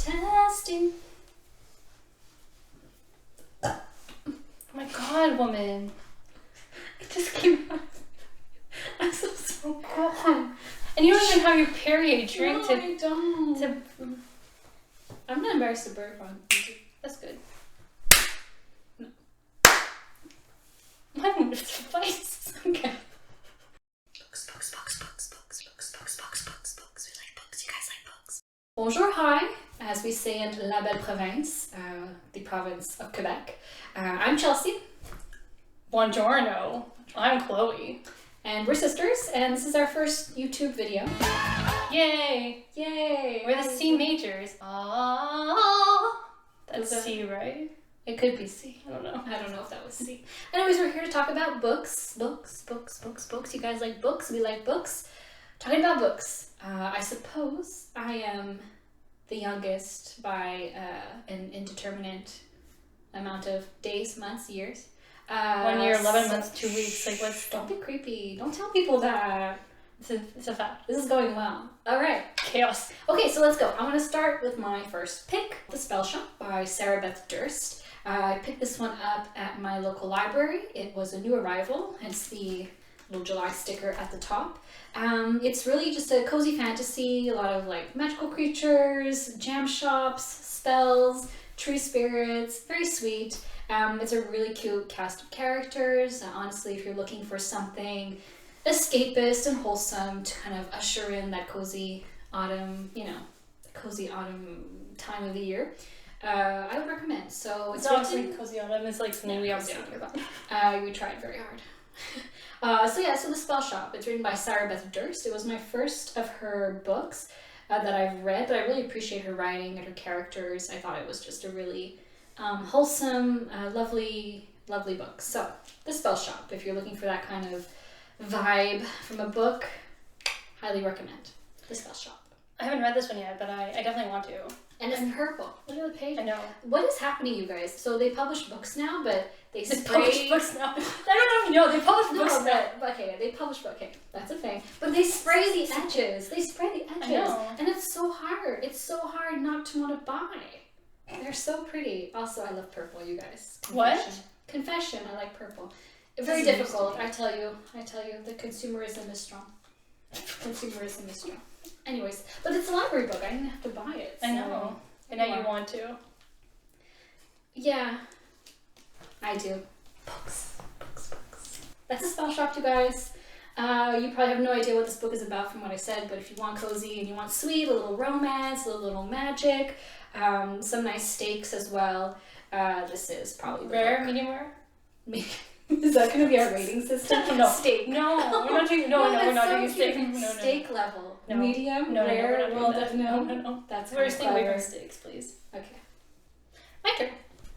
Testing. Oh my god, woman. It just came out. I'm so cold. And you don't even have your Perrier drink No, I don't. I'm not embarrassed to burp on YouTube. That's good. No. Mine was spice. Okay. Books. We like books. You guys like books. Bonjour, hi, as we say in La Belle Province, the province of Quebec. I'm Chelsea. Buongiorno. I'm Chloe. And we're sisters, and this is our first YouTube video. Yay! Yay! We're the C majors. Ah, that's C, right? It could be C. I don't know. I don't know if that was C. Anyways, we're here to talk about books. Books. You guys like books? We like books. Talking about books. I suppose I am the youngest by an indeterminate amount of days, months, years. 1 year, 11 months, 2 weeks. Like, what? Don't be creepy. Don't tell people that. It's a fact. This is going well. All right. Chaos. Okay, so let's go. I want to start with my first pick, The Spellshop by Sarah Beth Durst. I picked this one up at my local library. It was a new arrival, hence the little July sticker at the top. It's really just a cozy fantasy, a lot of like magical creatures, jam shops, spells, tree spirits, very sweet. It's a really cute cast of characters. Honestly, if you're looking for something escapist and wholesome to kind of usher in that cozy autumn, cozy autumn time of the year, I would recommend. So it's obviously cozy autumn is like something we obviously talk about. We tried very hard. So The Spellshop. It's written by Sarah Beth Durst. It was my first of her books that I've read, but I really appreciate her writing and her characters. I thought it was just a really wholesome, lovely book. So, The Spellshop, if you're looking for that kind of vibe from a book, highly recommend The Spellshop. I haven't read this one yet, but I definitely want to. And it's purple. Look at the page. I know. What is happening, you guys? So they publish books now, but they publish books now. I don't know. They publish books now. Okay, they publish books. Okay, that's a thing. But they spray the edges. I know. And it's so hard. It's so hard not to want to buy. They're so pretty. Also, I love purple, you guys. Confession, I like purple. Very difficult, I tell you. The consumerism is strong. Anyways, but it's a library book. I didn't have to buy it. So. I know. And now you want to. Yeah. I do. Books. That's A Spellshop, you guys. You probably have no idea what this book is about from what I said, but if you want cozy and you want sweet, a little romance, a little magic, some nice stakes as well, this is probably the rare, book. medium rare? Is that going to be our rating system? No. Steak. No, we're not doing. No, we're not doing steak. No. Steak level. No. Medium. No, rare. No. That's we're staying away from steaks, please. Okay. My turn.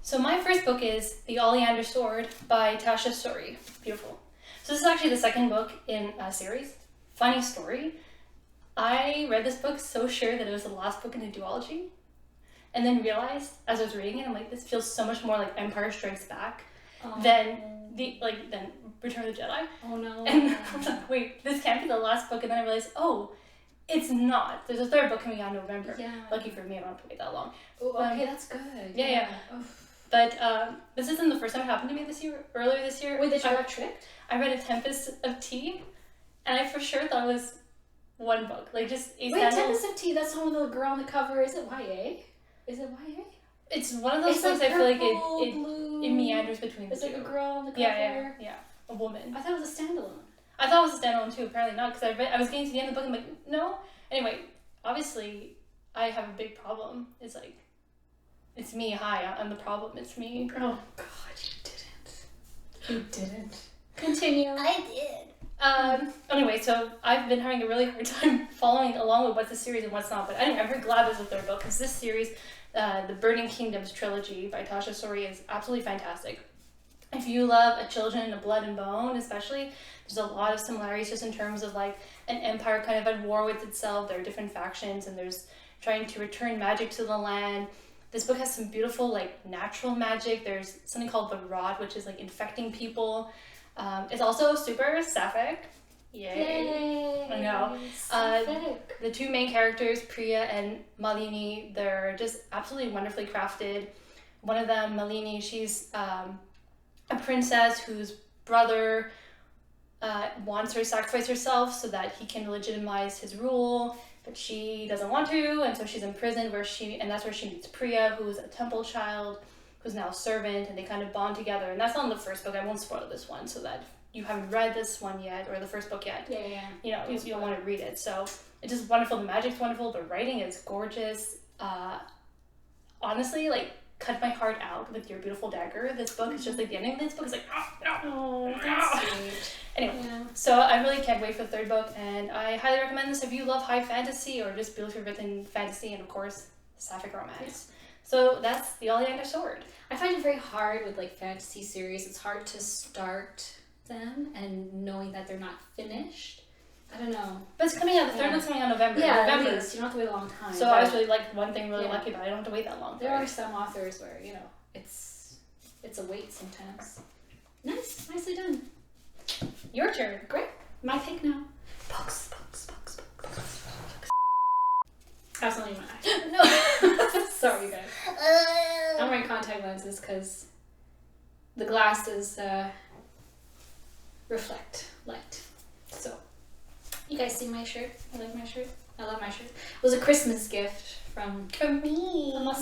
So my first book is The Oleander Sword by Tasha Suri. Beautiful. So this is actually the second book in a series. Funny story. I read this book so sure that it was the last book in a duology, and then realized as I was reading it, I'm like, this feels so much more like Empire Strikes Back than Return of the Jedi. Oh no. And I was like, wait, this can't be the last book. And then I realized, oh, it's not. There's a third book coming out in November. Yeah. Lucky for me, I don't have to wait that long. Oh, okay, that's good. Yeah. But this isn't the first time it happened to me earlier this year. Wait, did you get tricked? I read A Tempest of Tea, and I for sure thought it was one book. Like just a Tempest of Tea, that's the one with the girl on the cover. Is it YA? It's one of those books like I feel like blue. it meanders between the two. It's like a girl on the cover. Yeah. A woman. I thought it was a standalone. I thought it was a standalone too, apparently not, because I was getting to the end of the book and I'm like, no. Anyway, obviously, I have a big problem. It's like, it's me, hi, I'm the problem, it's me. Oh God, you didn't. Continue. I did. Anyway, so I've been having a really hard time following along with what's the series and what's not, but anyway, I'm very glad there's a third book, because this series, the Burning Kingdoms trilogy by Tasha Suri, is absolutely fantastic. If you love A Children of Blood and Bone, especially, there's a lot of similarities just in terms of like an empire kind of at war with itself. There are different factions and there's trying to return magic to the land. This book has some beautiful like natural magic. There's something called the Rod, which is like infecting people. It's also super sapphic. Yay. I know. Sick. The two main characters, Priya and Malini, they're just absolutely wonderfully crafted. One of them, Malini, she's a princess whose brother wants her to sacrifice herself so that he can legitimize his rule, but she doesn't want to, and so she's imprisoned and that's where she meets Priya, who's a temple child, who's now a servant, and they kind of bond together. And that's not in the first book. I won't spoil this one so that you haven't read this one yet, or the first book yet. Yeah. You know, you don't want to read it. So it's just wonderful. The magic's wonderful. The writing is gorgeous. Honestly, like, cut my heart out with your beautiful dagger. This book is just like the ending of this book is like, Oh, that's sweet. Anyway, Yeah. so I really can't wait for the third book, and I highly recommend this if you love high fantasy or just beautifully written fantasy and, of course, sapphic romance. Yeah. So that's the Oleander Sword. I find it very hard with like fantasy series. It's hard to start them and knowing that they're not finished. I don't know. But it's coming out, the third one's coming out in November. Yeah, November. it is. You don't have to wait a long time. So I was really like one thing really lucky about it. I don't have to wait that long. There are some authors where, you know, it's a wait sometimes. Nice. Nicely done. Your turn. Great. My pick now. Books. That's not even my eye. No. Sorry, you guys. I'm wearing contact lenses because the glasses reflect light. So, you guys see my shirt? I like my shirt. I love my shirt. It was a Christmas gift from me. my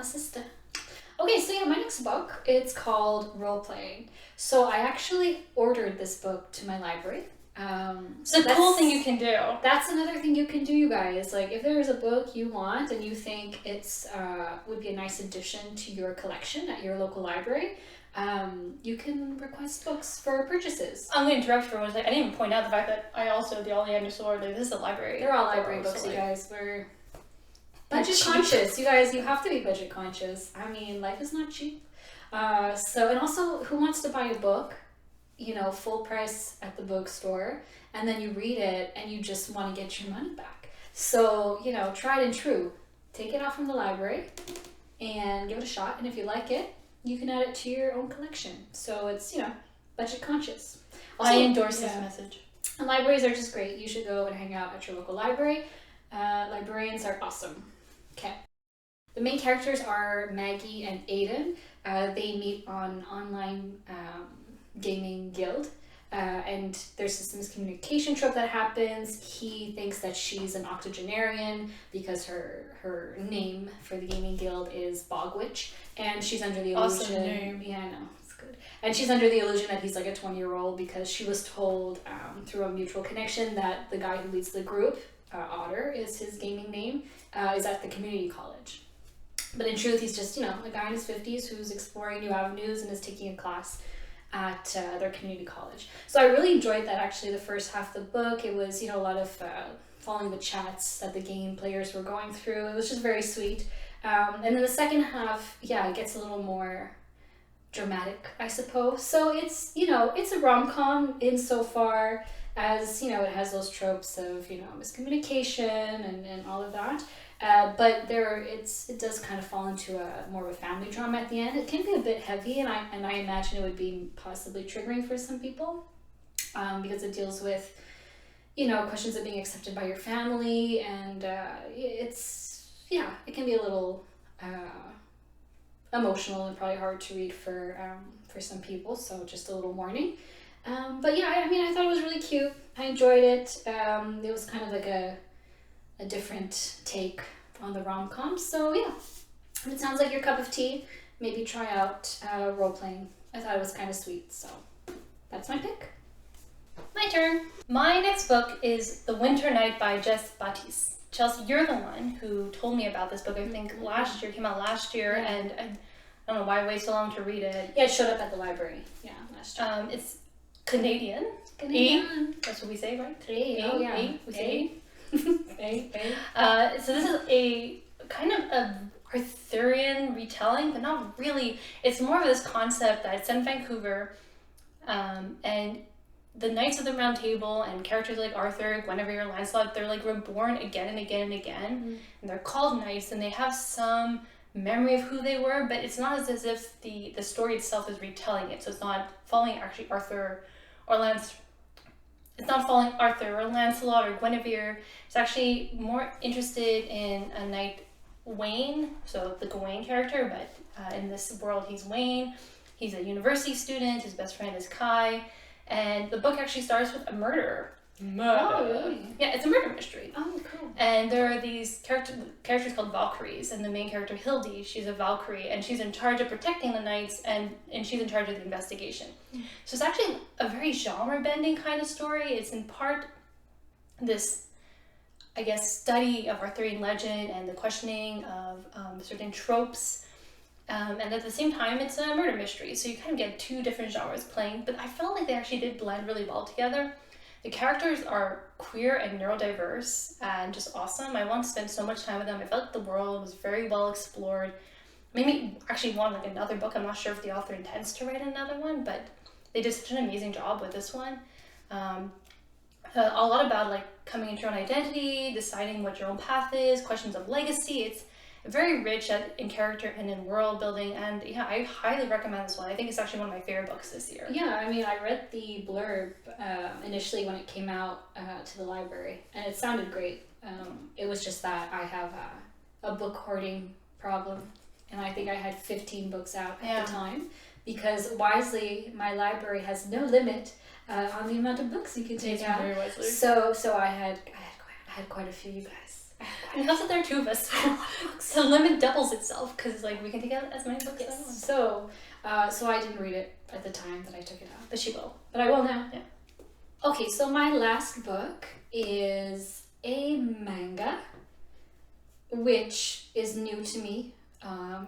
sister. Okay, so yeah, my next book, it's called Role Playing. So I actually ordered this book to my library. It's a cool thing you can do. That's another thing you can do, you guys. Like, if there is a book you want and you think it's would be a nice addition to your collection at your local library, you can request books for purchases. I'm going to interrupt for one second. I didn't even point out the fact that I also, the Oleander Sword, like, this is a library. They're all library books, you guys. We're budget conscious. You guys, you have to be budget conscious. I mean, life is not cheap. And also, who wants to buy a book, you know, full price at the bookstore, and then you read it and you just want to get your money back? So, you know, tried and true. Take it out from the library and give it a shot. And if you like it, you can add it to your own collection. So it's, you know, budget conscious. Also, I endorse this message. And libraries are just great. You should go and hang out at your local library. Librarians are awesome. Okay. The main characters are Maggie and Aiden. They meet on online gaming guild. And there's this miscommunication trope that happens. He thinks that she's an octogenarian because her name for the gaming guild is Bogwitch, and she's under the illusion. Awesome name. Yeah, I know, it's good. And she's under the illusion that he's like a 20-year-old because she was told through a mutual connection that the guy who leads the group, Otter is his gaming name, is at the community college. But in truth, he's just, you know, a guy in his 50s who's exploring new avenues and is taking a class at their community college. So I really enjoyed that, actually, the first half of the book. It was, you know, a lot of following the chats that the game players were going through. It was just very sweet. And then the second half, yeah, it gets a little more dramatic, I suppose. So it's, you know, it's a rom-com insofar as, you know, it has those tropes of, you know, miscommunication and all of that. But it does kind of fall into more of a family drama at the end. It can be a bit heavy, and I imagine it would be possibly triggering for some people, because it deals with, you know, questions of being accepted by your family, and it can be a little emotional and probably hard to read for some people. So just a little warning. But yeah, I mean, I thought it was really cute. I enjoyed it. It was kind of like a different take on the rom-com. So yeah, if it sounds like your cup of tea, maybe try out role-playing. I thought it was kind of sweet, so that's my pick. My turn. My next book is The Winter Night by Jess Batiste. Chelsea, you're the one who told me about this book. I think last year, came out last year, and I don't know why I waited so long to read it. Yeah, it showed up at the library. Yeah, last year. It's Canadian. That's what we say, right? Oh yeah. We say. A. So this is a kind of a Arthurian retelling, but not really. It's more of this concept that it's set in Vancouver, and the Knights of the Round Table and characters like Arthur, Guinevere, Lancelot, they're like reborn again and again and again, and they're called knights, and they have some memory of who they were, but it's not as if the story itself is retelling it. So it's not following actually Arthur or it's not following Arthur or Lancelot or Guinevere. It's actually more interested in a knight Wayne, so the Gawain character, but in this world he's Wayne. He's a university student. His best friend is Kai, and the book actually starts with a murder. Oh, really? Yeah, it's a murder mystery. Oh, cool. And there are these characters called Valkyries, and the main character Hildy, she's a Valkyrie, and she's in charge of protecting the knights, and she's in charge of the investigation. So it's actually a very genre-bending kind of story. It's in part this, I guess, study of Arthurian legend and the questioning of certain tropes. And at the same time, it's a murder mystery. So you kind of get two different genres playing, but I felt like they actually did blend really well together. The characters are queer and neurodiverse and just awesome. I want to spend so much time with them. I felt like the world was very well explored. Maybe actually want like another book. I'm not sure if the author intends to write another one, but they did such an amazing job with this one. A lot about like coming into your own identity, deciding what your own path is, questions of legacy. It's very rich in character and in world building, and yeah, I highly recommend this one. I think it's actually one of my favorite books this year. Yeah, I mean, I read the blurb initially when it came out to the library, and it sounded great. It was just that I have a book hoarding problem, and I think I had 15 books out at the time, because wisely, my library has no limit on the amount of books you can take out. Very wisely. So I had quite a few, you guys. And also there are two of us, so the limit doubles itself, because like we can take out as many books as we want. So I didn't read it at the time that I took it out, But she will. but I will now. Yeah. Okay, so my last book is a manga, which is new to me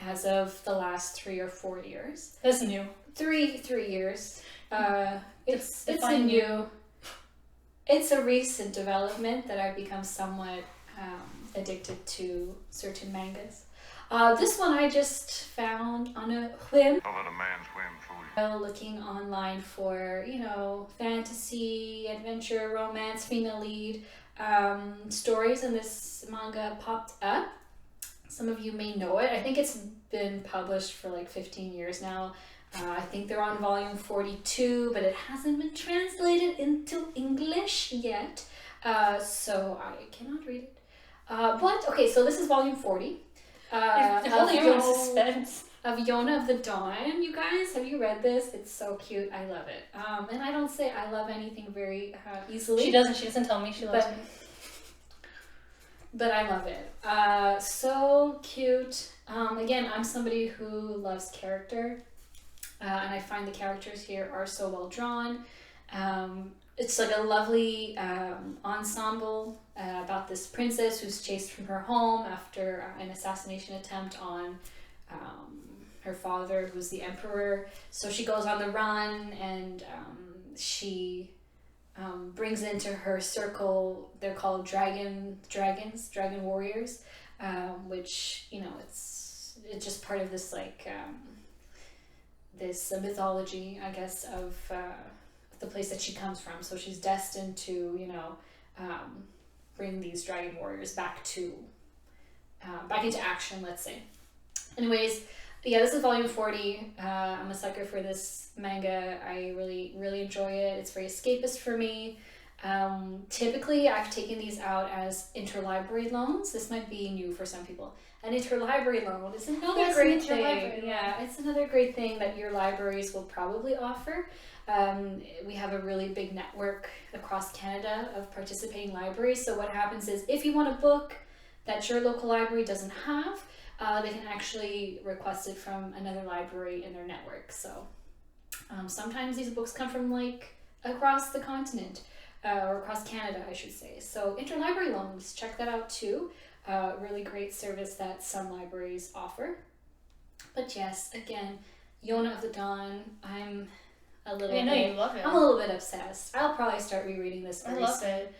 as of the last 3 or 4 years. That's new. 3 years. It's a recent development that I've become somewhat addicted to certain mangas. This one I just found on a whim. I'll let a man's whim fool you. Looking online for, fantasy, adventure, romance, female lead stories, and this manga popped up. Some of you may know it. I think it's been published for like 15 years now. I think they're on volume 42, but it hasn't been translated into English yet, so I cannot read it. But okay, so this is volume 40. Suspense. Of Yona of the Dawn. You guys, have you read this? It's so cute. I love it. And I don't say I love anything very easily. She doesn't. She doesn't tell me she loves me. But I love it. So cute. Again, I'm somebody who loves character, and I find the characters here are so well drawn. It's like a lovely ensemble about this princess who's chased from her home after an assassination attempt on her father, who's the emperor. So she goes on the run, and she brings into her circle, they're called dragon warriors, which, it's just part of this this mythology, I guess, of the place that she comes from. So she's destined to, bring these dragon warriors back into action, let's say. Anyways, yeah, this is volume 40. I'm a sucker for this manga. I really, really enjoy it. It's very escapist for me. Typically, I've taken these out as interlibrary loans. This might be new for some people. An interlibrary loan is another great thing. Yeah, it's another great thing that your libraries will probably offer. We have a really big network across Canada of participating libraries. So what happens is, if you want a book that your local library doesn't have, they can actually request it from another library in their network. So sometimes these books come from across the continent, or across Canada, I should say. So interlibrary loans, check that out too. Really great service that some libraries offer. But yes, again, Yona of the Dawn, I'm a little you love it. I'm a little bit obsessed. I'll probably start rereading this very I love soon. it.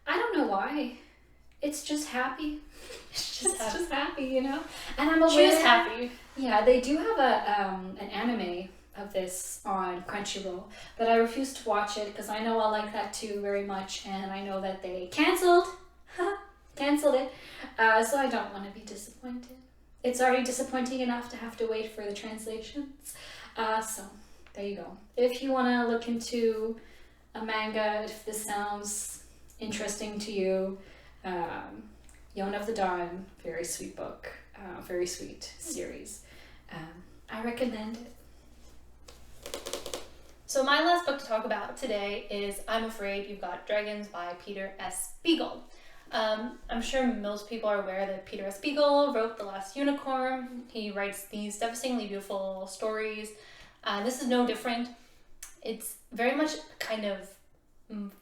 I don't know why. It's just happy. It's just happy, And I'm aware. She was happy. Yeah, they do have an anime of this on Crunchyroll, but I refuse to watch it because I know I'll like that too very much, and I know that they canceled it. So I don't want to be disappointed. It's already disappointing enough to have to wait for the translations. So there you go. If you want to look into a manga, if this sounds interesting to you. Yona of the Dawn, very sweet book, very sweet series. I recommend it. So my last book to talk about today is I'm Afraid You've Got Dragons by Peter S. Beagle. I'm sure most people are aware that Peter S. Beagle wrote The Last Unicorn. He writes these devastatingly beautiful stories. This is no different. It's very much kind of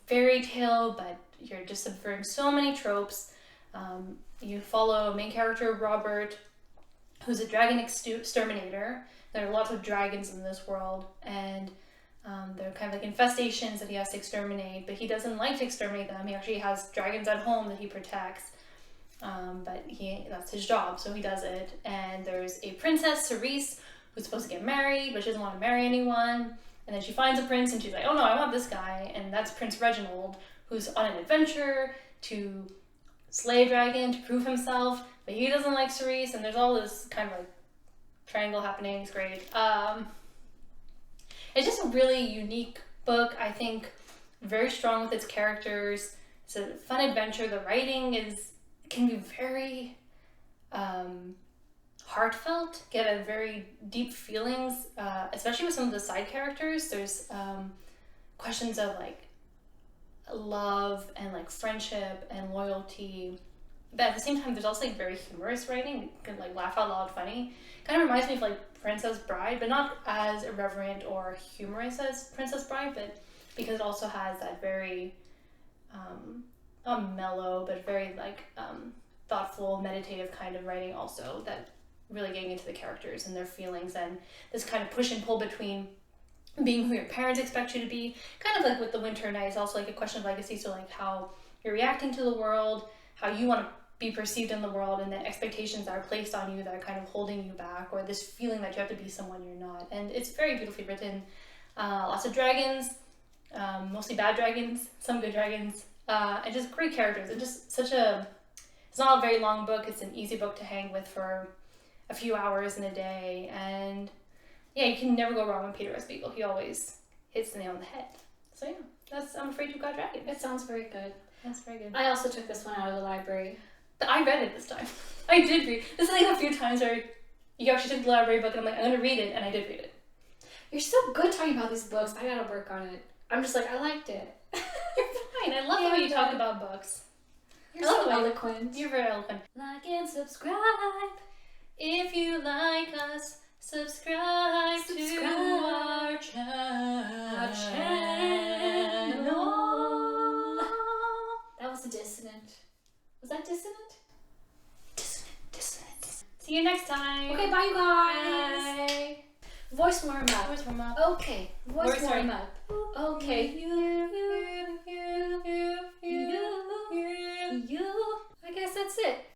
fairy tale, but you're just subverting so many tropes. You follow main character Robert, who's a dragon exterminator. There are lots of dragons in this world, and they're kind of like infestations that he has to exterminate, but he doesn't like to exterminate them. He actually has dragons at home that he protects, but that's his job, so he does it. And there's a princess, Cerise, who's supposed to get married, but she doesn't want to marry anyone. And then she finds a prince, and she's like, oh no, I want this guy. And that's Prince Reginald, who's on an adventure to slay a dragon, to prove himself, but he doesn't like Cerise, and there's all this kind of like triangle happening. It's great. It's just a really unique book. I think very strong with its characters. It's a fun adventure. The writing can be very heartfelt, get at very deep feelings, especially with some of the side characters. There's questions of like love and like friendship and loyalty, but at the same time there's also like very humorous writing. You can like laugh out loud, funny. Kind of reminds me of like Princess Bride, but not as irreverent or humorous as Princess Bride, but because it also has that very not mellow but very like thoughtful, meditative kind of writing also, that really getting into the characters and their feelings, and this kind of push and pull between being who your parents expect you to be, kind of like with the Winter Nights, also like a question of legacy. So like how you're reacting to the world, how you want to be perceived in the world, and then expectations that are placed on you that are kind of holding you back, or this feeling that you have to be someone you're not. And it's very beautifully written. Lots of dragons, mostly bad dragons, some good dragons, and just great characters. And just it's not a very long book. It's an easy book to hang with for a few hours in a day, and yeah, you can never go wrong with Peter S. Beagle. He always hits the nail on the head. So yeah, I'm Afraid You've Got Dragons. It sounds very good. That's very good. I also took this one out of the library. I read it this time. I did read. This is like a few times where you actually took the library book and I'm like, I'm going to read it, and I did read it. You're so good talking about these books. I gotta work on it. I'm just like, I liked it. You're fine. I love the way you talk about books. You're so eloquent. You're very eloquent. Like and subscribe. If you like us, subscribe to our channel. That was a dissonant. Was that dissonant? Dissonant. See you next time. Okay, bye you guys. Bye. Voice warm up. Voice warm up. Okay. Voice warm up. Okay.